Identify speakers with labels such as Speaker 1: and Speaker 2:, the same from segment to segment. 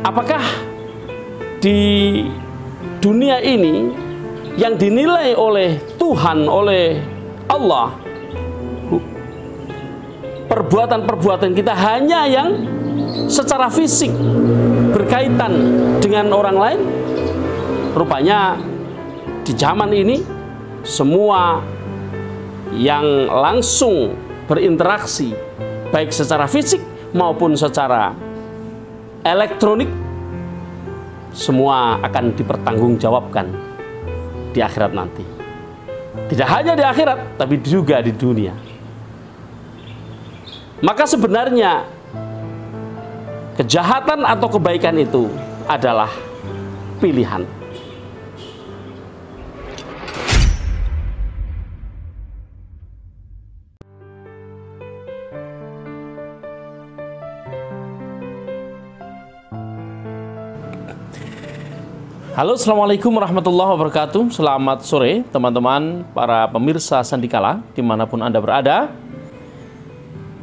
Speaker 1: Apakah di dunia ini yang dinilai oleh Tuhan, oleh Allah, perbuatan-perbuatan kita hanya yang secara fisik berkaitan dengan orang lain? Rupanya di zaman ini semua yang langsung berinteraksi baik secara fisik maupun secara elektronik, semua akan dipertanggungjawabkan di akhirat nanti. Tidak hanya di akhirat, tapi juga di dunia. Maka sebenarnya kejahatan atau kebaikan itu adalah pilihan. Halo, assalamualaikum warahmatullahi wabarakatuh. Selamat sore teman-teman, para pemirsa Sandikala dimanapun Anda berada.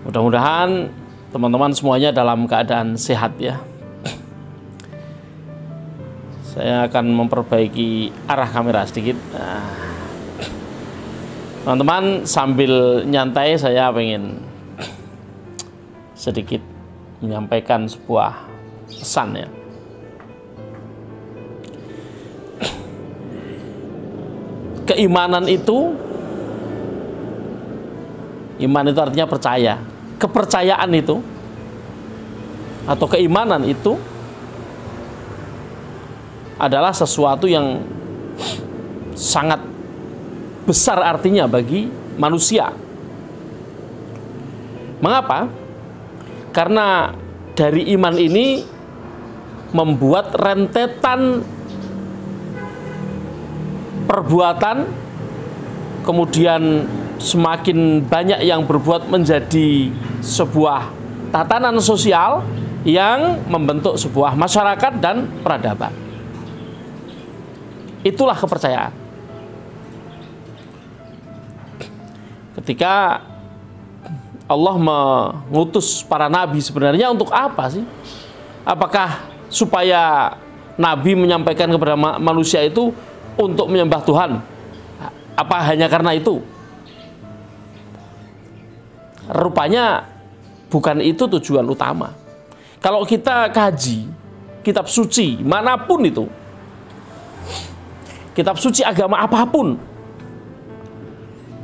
Speaker 1: Mudah-mudahan teman-teman semuanya dalam keadaan sehat ya. Saya akan memperbaiki arah kamera sedikit. Teman-teman, sambil nyantai saya ingin sedikit menyampaikan sebuah pesan ya. Keimanan itu, iman itu artinya percaya. Kepercayaan itu atau keimanan itu adalah sesuatu yang sangat besar artinya bagi manusia. Mengapa? Karena dari iman ini membuat rentetan perbuatan, kemudian semakin banyak yang berbuat menjadi sebuah tatanan sosial yang membentuk sebuah masyarakat dan peradaban. Itulah kepercayaan. Ketika Allah mengutus para nabi, sebenarnya untuk apa sih? Apakah supaya nabi menyampaikan kepada manusia itu untuk menyembah Tuhan? Apa hanya karena itu? Rupanya bukan itu tujuan utama. Kalau kita kaji kitab suci manapun itu, kitab suci agama apapun,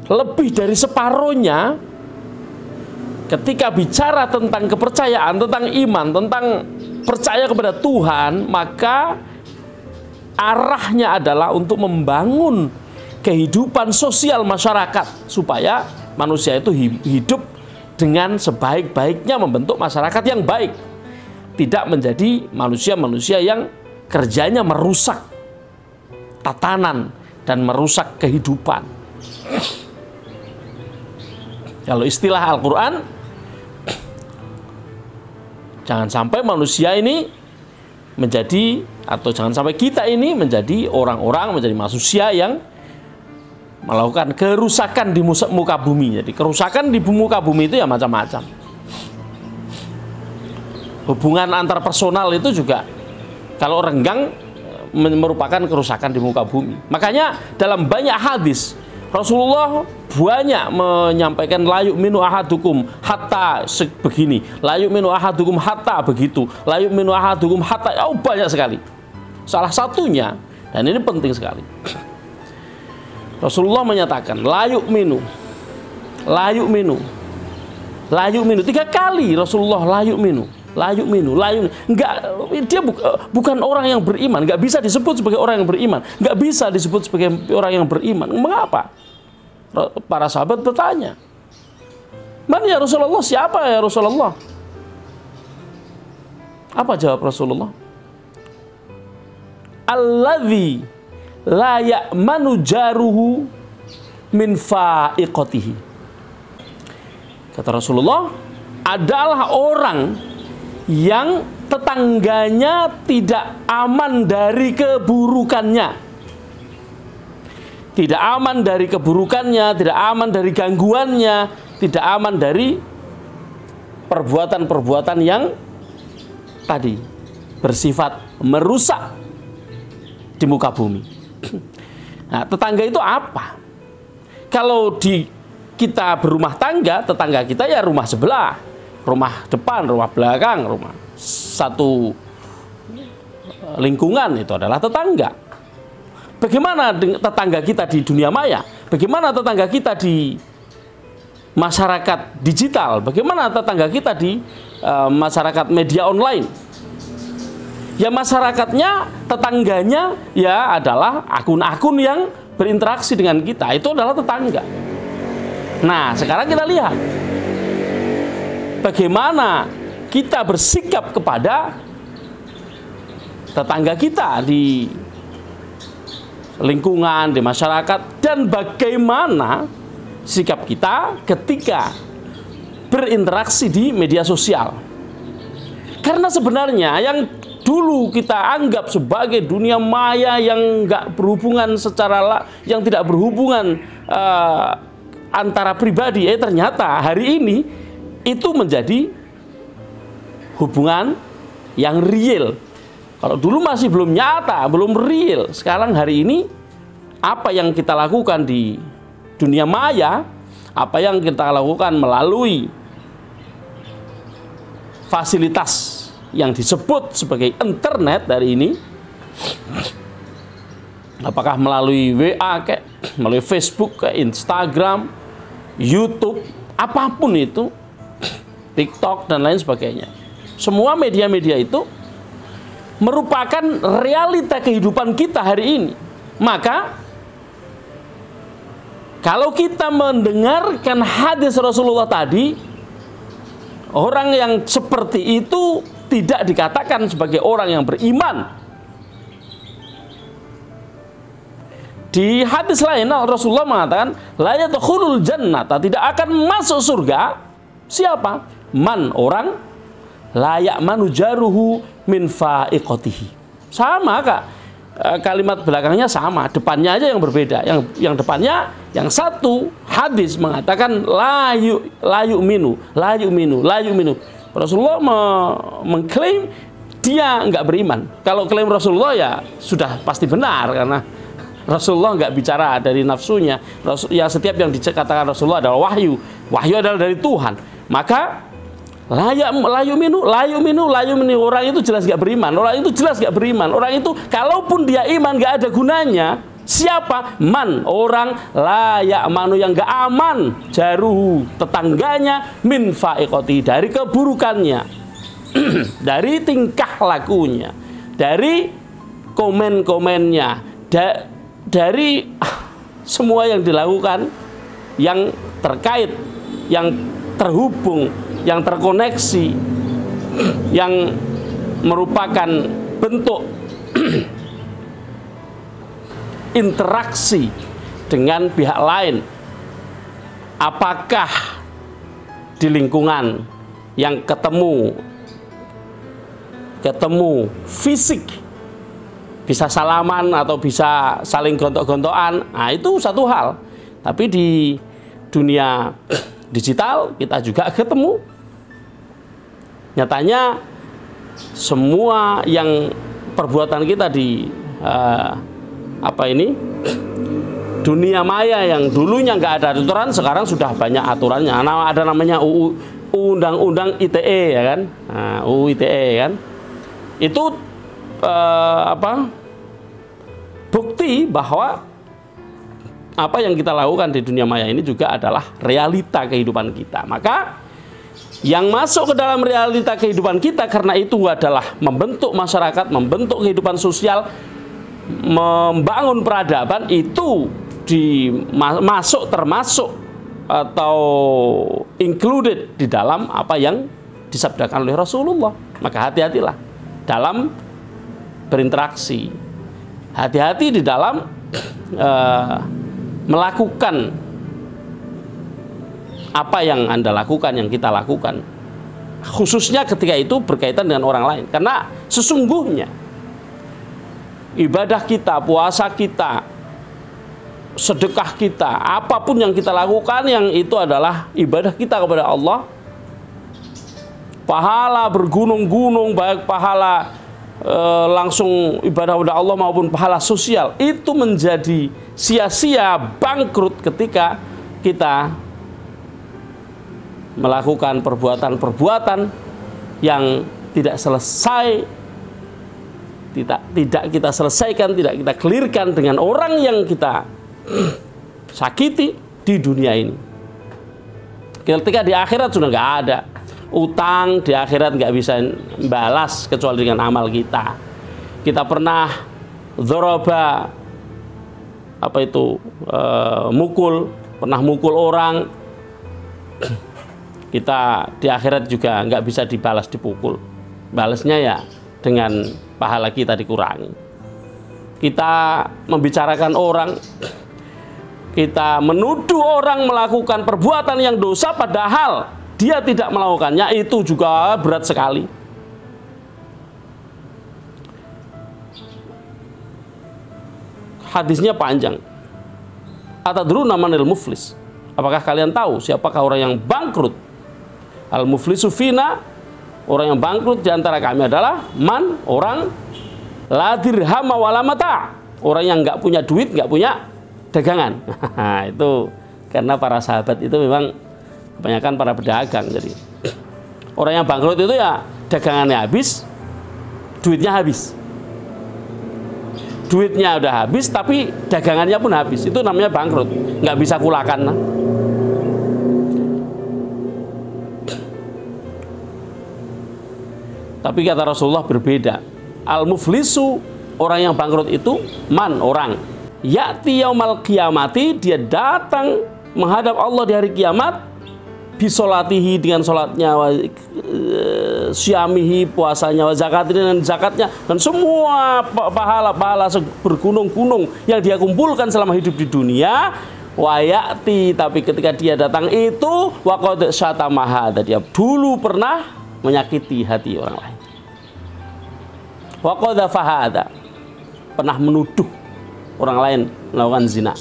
Speaker 1: lebih dari separuhnya ketika bicara tentang kepercayaan, tentang iman, tentang percaya kepada Tuhan, maka arahnya adalah untuk membangun kehidupan sosial masyarakat supaya manusia itu hidup dengan sebaik-baiknya, membentuk masyarakat yang baik, tidak menjadi manusia-manusia yang kerjanya merusak tatanan dan merusak kehidupan. Kalau istilah Al-Quran, jangan sampai manusia ini menjadi, atau jangan sampai kita ini menjadi orang-orang, menjadi manusia yang melakukan kerusakan di muka bumi. Jadi kerusakan di muka bumi itu ya macam-macam. Hubungan antar personal itu juga kalau renggang merupakan kerusakan di muka bumi. Makanya dalam banyak hadis Rasulullah banyak menyampaikan la yu'minu ahadukum hatta begini, la yu'minu ahadukum hatta begitu, la yu'minu ahadukum hatta, banyak sekali. Salah satunya, dan ini penting sekali, Rasulullah menyatakan la yu'minu, la yu'minu, la yu'minu, 3 kali Rasulullah la yu'minu, la yu'minu, la yu'minu. Enggak, dia bukan orang yang beriman, enggak bisa disebut sebagai orang yang beriman, enggak bisa disebut sebagai orang yang beriman. Mengapa? Para sahabat bertanya, "Man ya Rasulullah, siapa ya Rasulullah?" Apa jawab Rasulullah? Alladzi la ya'manu jaruhu min fa'iqatihi. Kata Rasulullah, adalah orang yang tetangganya tidak aman dari keburukannya. Tidak aman dari keburukannya, tidak aman dari gangguannya, tidak aman dari perbuatan-perbuatan yang tadi bersifat merusak di muka bumi. Nah, tetangga itu apa? Kalau kita berumah tangga, tetangga kita ya rumah sebelah, rumah depan, rumah belakang, rumah satu lingkungan, itu adalah tetangga. Bagaimana dengan tetangga kita di dunia maya? Bagaimana tetangga kita di masyarakat digital? Bagaimana tetangga kita di masyarakat media online? Ya masyarakatnya, tetangganya ya adalah akun-akun yang berinteraksi dengan kita. Itu adalah tetangga. Nah, sekarang kita lihat bagaimana kita bersikap kepada tetangga kita di lingkungan, di masyarakat, dan bagaimana sikap kita ketika berinteraksi di media sosial. Karena sebenarnya yang dulu kita anggap sebagai dunia maya yang nggak berhubungan yang tidak berhubungan antara pribadi, ternyata hari ini itu menjadi hubungan yang real. Kalau dulu masih belum nyata, belum real, sekarang hari ini apa yang kita lakukan di dunia maya, apa yang kita lakukan melalui fasilitas yang disebut sebagai internet dari ini, apakah melalui WA, melalui Facebook, Instagram, YouTube, apapun itu, TikTok dan lain sebagainya. Semua media-media itu merupakan realita kehidupan kita hari ini. Maka kalau kita mendengarkan hadis Rasulullah tadi, orang yang seperti itu tidak dikatakan sebagai orang yang beriman. Di hadis lain Rasulullah mengatakan, la yadkhulul jannata, tidak akan masuk surga siapa? Man, orang la ya'manu jaruhu min fa'iqatihi. Sama Kak, kalimat belakangnya sama, depannya aja yang berbeda. Yang depannya, yang satu hadis mengatakan la yu'minu. Rasulullah mengklaim dia nggak beriman. Kalau klaim Rasulullah ya sudah pasti benar, karena Rasulullah nggak bicara dari nafsunya. Ya setiap yang dikatakan Rasulullah adalah wahyu. Wahyu adalah dari Tuhan. Maka la yu'minu, orang itu jelas nggak beriman. Orang itu jelas nggak beriman. Orang itu kalaupun dia iman nggak ada gunanya. Siapa? Man, orang la ya'manu, yang nggak aman, jaruhu, tetangganya, min fa'iqoti, dari keburukannya, dari tingkah lakunya, dari komen-komennya, dari semua yang dilakukan, yang terkait, yang terhubung, yang terkoneksi, yang merupakan bentuk interaksi dengan pihak lain. Apakah di lingkungan yang ketemu fisik, bisa salaman atau bisa saling gontok-gontokan, nah itu satu hal. Tapi di dunia digital kita juga ketemu. Nyatanya semua yang perbuatan kita di dunia maya yang dulunya nggak ada aturan, sekarang sudah banyak aturannya. Ada namanya Undang-Undang ITE, ya kan? Nah, UU ITE kan, itu bukti bahwa apa yang kita lakukan di dunia maya ini juga adalah realita kehidupan kita. Maka yang masuk ke dalam realita kehidupan kita karena itu adalah membentuk masyarakat, membentuk kehidupan sosial, membangun peradaban, itu termasuk atau included di dalam apa yang disabdakan oleh Rasulullah. Maka hati-hatilah dalam berinteraksi, hati-hati di dalam melakukan apa yang Anda lakukan, yang kita lakukan, khususnya ketika itu berkaitan dengan orang lain. Karena sesungguhnya ibadah kita, puasa kita, sedekah kita, apapun yang kita lakukan, yang itu adalah ibadah kita kepada Allah. Pahala bergunung-gunung, baik pahala langsung ibadah kepada Allah maupun pahala sosial itu menjadi sia-sia, bangkrut ketika kita melakukan perbuatan-perbuatan yang tidak selesai, tidak kita selesaikan, tidak kita clearkan dengan orang yang kita sakiti di dunia ini. Ketika di akhirat sudah nggak ada. Utang di akhirat nggak bisa balas kecuali dengan amal kita. Kita pernah dzoroba, mukul, pernah mukul orang, kita di akhirat juga nggak bisa dibalas dipukul. Balasnya ya dengan pahala kita dikurangi. Kita membicarakan orang, kita menuduh orang melakukan perbuatan yang dosa padahal dia tidak melakukannya, itu juga berat sekali. Hadisnya panjang. Atadruna manil muflis? Apakah kalian tahu siapakah orang yang bangkrut? Al muflisu fina, orang yang bangkrut di antara kami adalah man, orang la dirham wala mata, orang yang nggak punya duit, nggak punya dagangan. Itu karena para sahabat itu memang kebanyakan para pedagang. Jadi orang yang bangkrut itu ya dagangannya habis, duitnya habis. Duitnya udah habis tapi dagangannya pun habis. Itu namanya bangkrut, nggak bisa kulakan. Tapi kata Rasulullah berbeda. Al-muflisu, orang yang bangkrut itu man, orang ya'ti yaumal qiyamati, dia datang menghadap Allah di hari kiamat, bisolatihi, dengan sholatnya, syamihi, puasanya, wa zakati, dengan zakatnya, dan semua pahala-pahala bergunung-gunung yang dia kumpulkan selama hidup di dunia. Wayati, tapi ketika dia datang itu waqad syatamaha, dia dulu pernah menyakiti hati orang lain. Waqad fahada, pernah menuduh orang lain melakukan zina.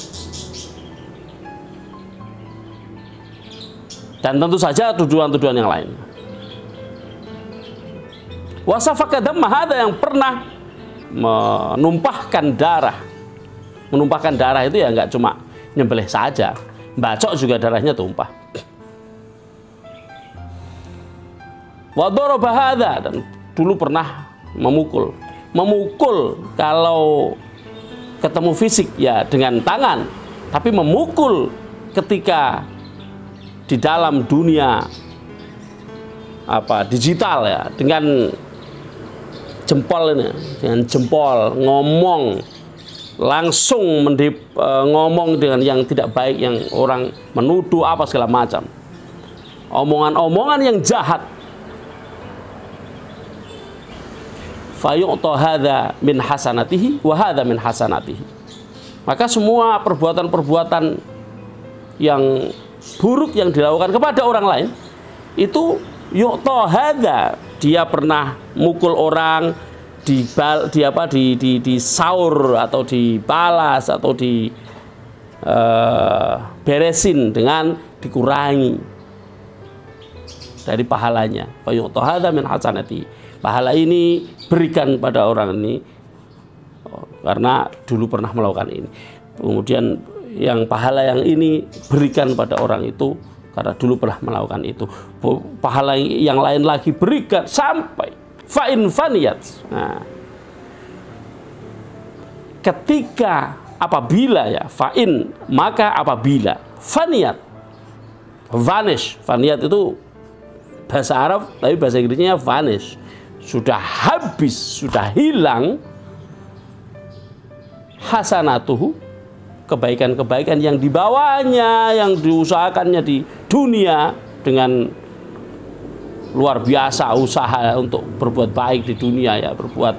Speaker 1: Dan tentu saja tuduhan-tuduhan yang lain. Wasafaka damma, ada yang pernah menumpahkan darah. Menumpahkan darah itu ya nggak cuma nyembelih saja, bacok juga darahnya tumpah. Wa daraba hadza, dan dulu pernah memukul. Memukul kalau ketemu fisik ya dengan tangan, tapi memukul ketika di dalam dunia digital ya, dengan jempol ini, dengan jempol ngomong langsung ngomong dengan yang tidak baik, yang orang menuduh apa segala macam, omongan-omongan yang jahat. Fayu'ta hadza min hasanatihi wa hadza min hasanatihi. Maka semua perbuatan-perbuatan yang buruk yang dilakukan kepada orang lain itu yu'ta hadza, dia pernah mukul orang, di saur atau dibalas atau beresin dengan dikurangi dari pahalanya. Fa yu'ta hadza min hasanati, pahala ini berikan pada orang ini karena dulu pernah melakukan ini. Kemudian yang pahala yang ini berikan pada orang itu karena dulu pernah melakukan itu. Pahala yang lain lagi berikan sampai fa'in faniyat. Nah, ketika apabila ya fa'in, maka apabila faniyat, vanish. Faniyat itu bahasa Arab tapi bahasa Inggrisnya vanish. Sudah habis, sudah hilang hasanatuhu, kebaikan-kebaikan yang dibawanya, yang diusahakannya di dunia dengan luar biasa usaha untuk berbuat baik di dunia ya, berbuat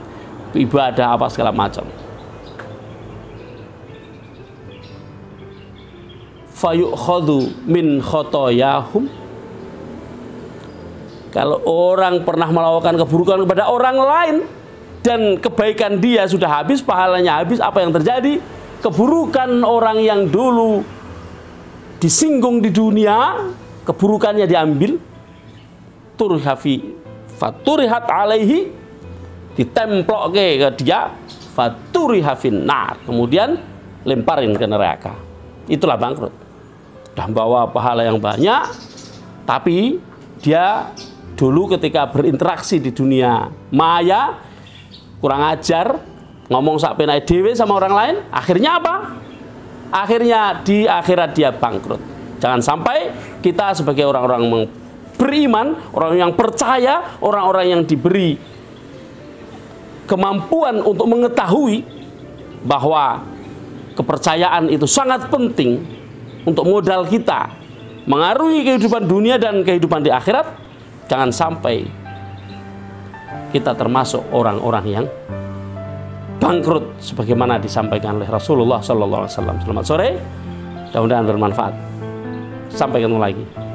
Speaker 1: ibadah apa segala macam. Fayukhadhu min khotoyahum, kalau orang pernah melakukan keburukan kepada orang lain dan kebaikan dia sudah habis, pahalanya habis, apa yang terjadi? Keburukan orang yang dulu disinggung di dunia, keburukannya diambil, faturihat alaihi, ditemplok ke dia, faturiha finnar, kemudian lemparin ke neraka. Itulah bangkrut. Sudah membawa pahala yang banyak, tapi dia dulu ketika berinteraksi di dunia maya kurang ajar, ngomong sak penake dhewe sama orang lain, akhirnya apa? Akhirnya di akhirat dia bangkrut. Jangan sampai kita sebagai orang-orang beriman, orang yang percaya, orang-orang yang diberi kemampuan untuk mengetahui bahwa kepercayaan itu sangat penting untuk modal kita mengaruhi kehidupan dunia dan kehidupan di akhirat. Jangan sampai kita termasuk orang-orang yang bangkrut sebagaimana disampaikan oleh Rasulullah SAW. Selamat sore, mudah-mudahan bermanfaat. Sampai ketemu lagi.